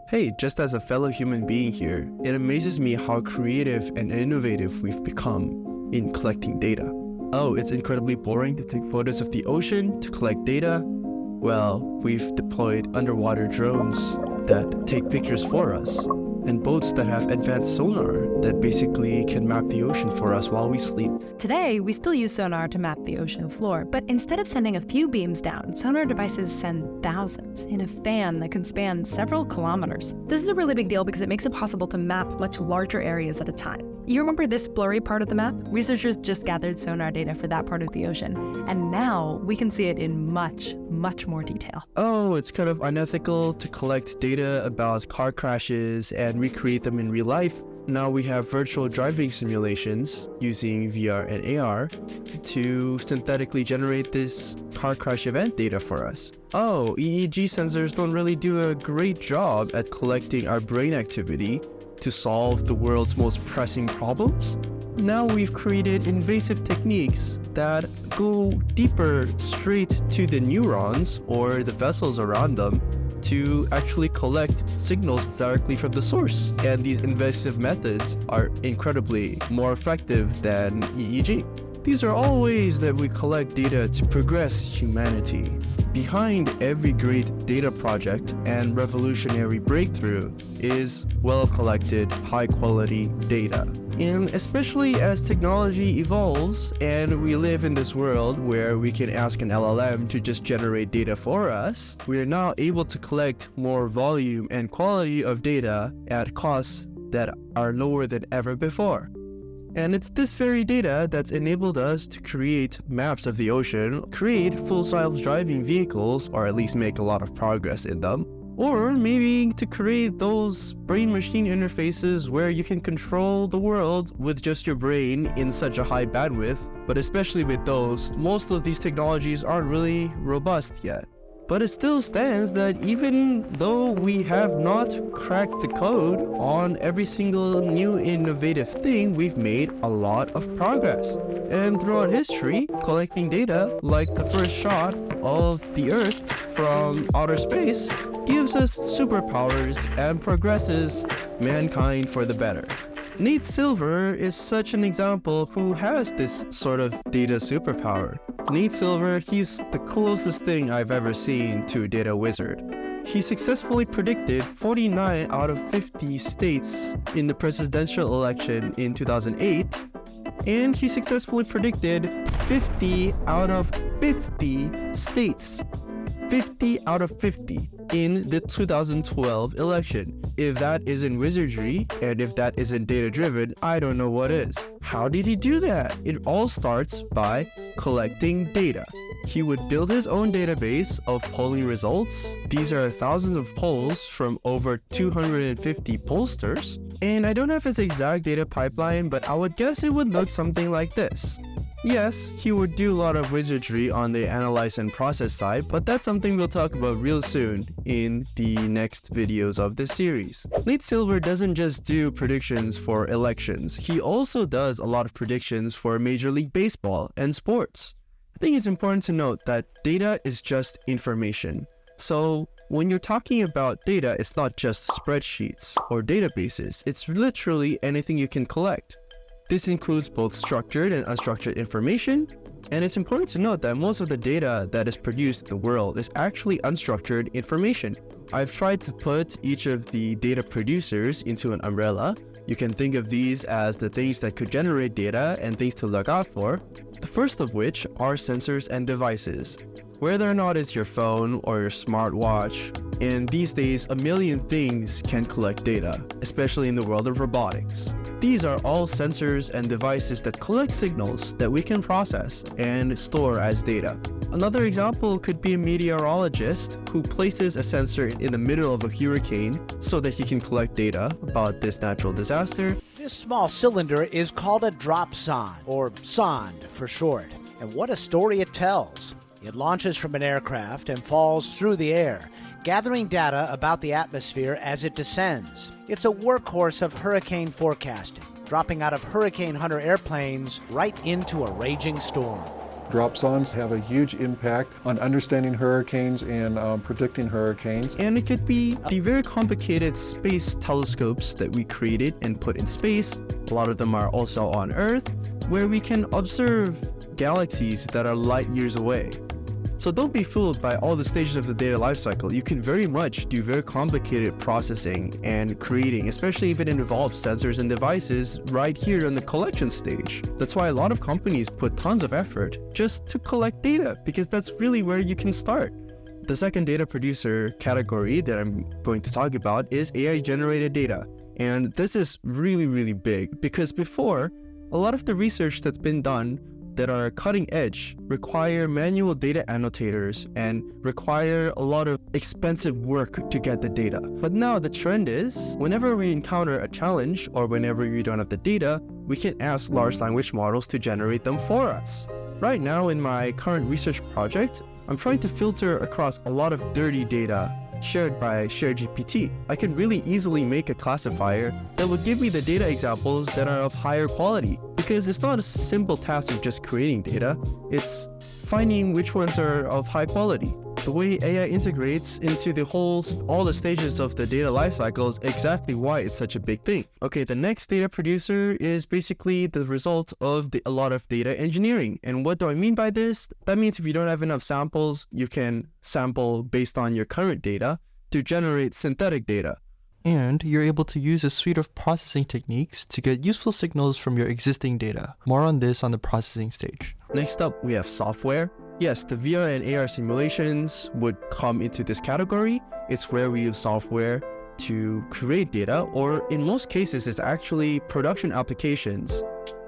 Hey, just as a fellow human being here, it amazes me how creative and innovative we've become in collecting data. Oh, it's incredibly boring to take photos of the ocean to collect data? Well, we've deployed underwater drones that take pictures for us, and boats that have advanced sonar that basically can map the ocean for us while we sleep. Today, we still use sonar to map the ocean floor, but instead of sending a few beams down, sonar devices send thousands in a fan that can span several kilometers. This is a really big deal because it makes it possible to map much larger areas at a time. You remember this blurry part of the map? Researchers just gathered sonar data for that part of the ocean, and now we can see it in much more detail. Oh, it's kind of unethical to collect data about car crashes and recreate them in real life. Now we have virtual driving simulations using VR and AR to synthetically generate this car crash event data for us. Oh, EEG sensors don't really do a great job at collecting our brain activity to solve the world's most pressing problems. Now we've created invasive techniques that go deeper straight to the neurons or the vessels around them to actually collect signals directly from the source. And these invasive methods are incredibly more effective than EEG. These are all ways that we collect data to progress humanity. Behind every great data project and revolutionary breakthrough is well-collected, high-quality data. And especially as technology evolves and we live in this world where we can ask an LLM to just generate data for us, we are now able to collect more volume and quality of data at costs that are lower than ever before. And it's this very data that's enabled us to create maps of the ocean, create full self-driving vehicles, or at least make a lot of progress in them, or maybe to create those brain-machine interfaces where you can control the world with just your brain in such a high bandwidth. But especially with those, most of these technologies aren't really robust yet. But it still stands that even though we have not cracked the code on every single new innovative thing, we've made a lot of progress. And throughout history, collecting data, like the first shot of the Earth from outer space, gives us superpowers and progresses mankind for the better. Nate Silver is such an example who has this sort of data superpower. Nate Silver, he's the closest thing I've ever seen to a data wizard. He successfully predicted 49 out of 50 states in the presidential election in 2008, and he successfully predicted 50 out of 50 states. 50 out of 50 in the 2012 election. If that isn't wizardry, and if that isn't data-driven, I don't know what is. How did he do that? It all starts by collecting data. He would build his own database of polling results. These are thousands of polls from over 250 pollsters. And I don't have his exact data pipeline, but I would guess it would look something like this. Yes, he would do a lot of wizardry on the analyze and process side, but that's something we'll talk about real soon in the next videos of this series. Nate Silver doesn't just do predictions for elections, he also does a lot of predictions for Major League Baseball and sports. I think it's important to note that data is just information. So when you're talking about data, it's not just spreadsheets or databases, it's literally anything you can collect. This includes both structured and unstructured information, and it's important to note that most of the data that is produced in the world is actually unstructured information. I've tried to put each of the data producers into an umbrella. You can think of these as the things that could generate data and things to look out for, the first of which are sensors and devices. Whether or not it's your phone or your smartwatch, and these days a million things can collect data, especially in the world of robotics. These are all sensors and devices that collect signals that we can process and store as data. Another example could be a meteorologist who places a sensor in the middle of a hurricane so that he can collect data about this natural disaster. This small cylinder is called a dropsonde, or sonde for short. And what a story it tells. It launches from an aircraft and falls through the air, gathering data about the atmosphere as it descends. It's a workhorse of hurricane forecasting, dropping out of hurricane hunter airplanes right into a raging storm. Dropsondes have a huge impact on understanding hurricanes and predicting hurricanes. And it could be the very complicated space telescopes that we created and put in space. A lot of them are also on Earth, where we can observe galaxies that are light years away. So don't be fooled by all the stages of the data lifecycle. You can very much do very complicated processing and creating, especially if it involves sensors and devices right here on the collection stage. That's why a lot of companies put tons of effort just to collect data, because that's really where you can start. The second data producer category that I'm going to talk about is AI generated data. And this is really, really big because before, a lot of the research that's been done that are cutting edge require manual data annotators and require a lot of expensive work to get the data. But now the trend is, whenever we encounter a challenge or whenever we don't have the data, we can ask large language models to generate them for us. Right now in my current research project, I'm trying to filter across a lot of dirty data shared by ShareGPT. I can really easily make a classifier that will give me the data examples that are of higher quality, because it's not a simple task of just creating data, it's finding which ones are of high quality. The way AI integrates into all the stages of the data lifecycle is exactly why it's such a big thing. Okay, the next data producer is basically the result of a lot of data engineering. And what do I mean by this? That means if you don't have enough samples, you can sample based on your current data to generate synthetic data. And you're able to use a suite of processing techniques to get useful signals from your existing data. More on this on the processing stage. Next up, we have software. Yes, the VR and AR simulations would come into this category. It's where we use software to create data, or in most cases, it's actually production applications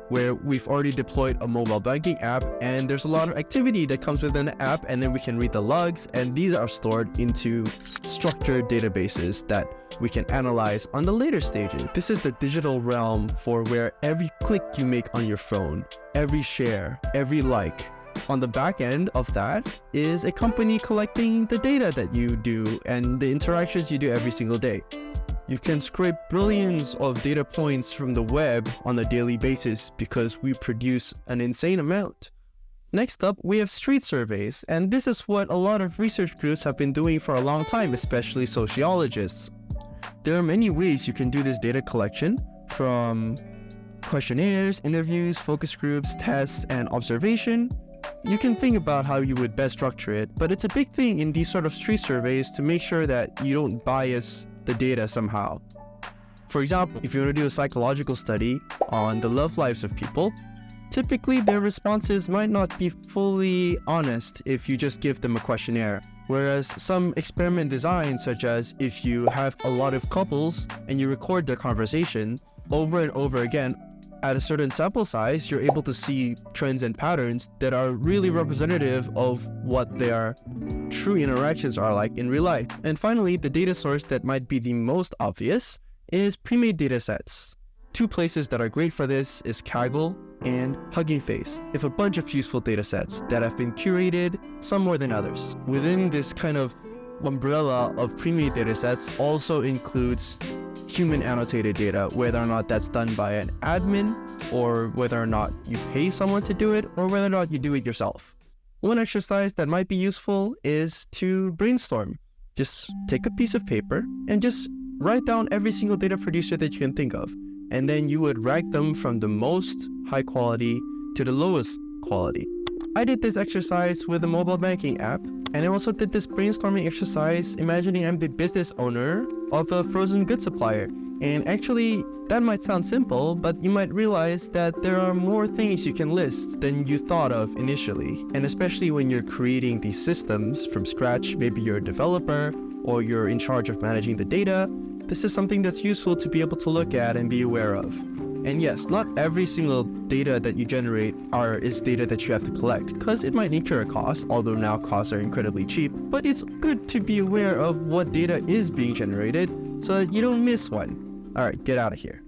where we've already deployed a mobile banking app and there's a lot of activity that comes with an app, and then we can read the logs, and these are stored into structured databases that we can analyze on the later stages. This is the digital realm for where every click you make on your phone, every share, every like, on the back end of that is a company collecting the data that you do and the interactions you do every single day. You can scrape billions of data points from the web on a daily basis because we produce an insane amount. Next up, we have street surveys, and this is what a lot of research groups have been doing for a long time, especially sociologists. There are many ways you can do this data collection, from questionnaires, interviews, focus groups, tests, and observation. You can think about how you would best structure it, but it's a big thing in these sort of street surveys to make sure that you don't bias the data somehow. For example, if you want to do a psychological study on the love lives of people, typically their responses might not be fully honest if you just give them a questionnaire. Whereas some experiment designs, such as if you have a lot of couples and you record their conversation over and over again, at a certain sample size, you're able to see trends and patterns that are really representative of what their true interactions are like in real life. And finally, the data source that might be the most obvious is pre-made datasets. Two places that are great for this is Kaggle and Hugging Face. They have a bunch of useful datasets that have been curated, some more than others. Within this kind of umbrella of pre-made datasets also includes human annotated data, whether or not that's done by an admin, or whether or not you pay someone to do it, or whether or not you do it yourself. One exercise that might be useful is to brainstorm. Just take a piece of paper and just write down every single data producer that you can think of, and then you would rank them from the most high quality to the lowest quality. I did this exercise with a mobile banking app, and I also did this brainstorming exercise imagining I'm the business owner of a frozen goods supplier. And actually, that might sound simple, but you might realize that there are more things you can list than you thought of initially. And especially when you're creating these systems from scratch, maybe you're a developer or you're in charge of managing the data, this is something that's useful to be able to look at and be aware of. And yes, not every single data that you generate is data that you have to collect, because it might incur a cost, although now costs are incredibly cheap. But it's good to be aware of what data is being generated so that you don't miss one. Alright, get out of here.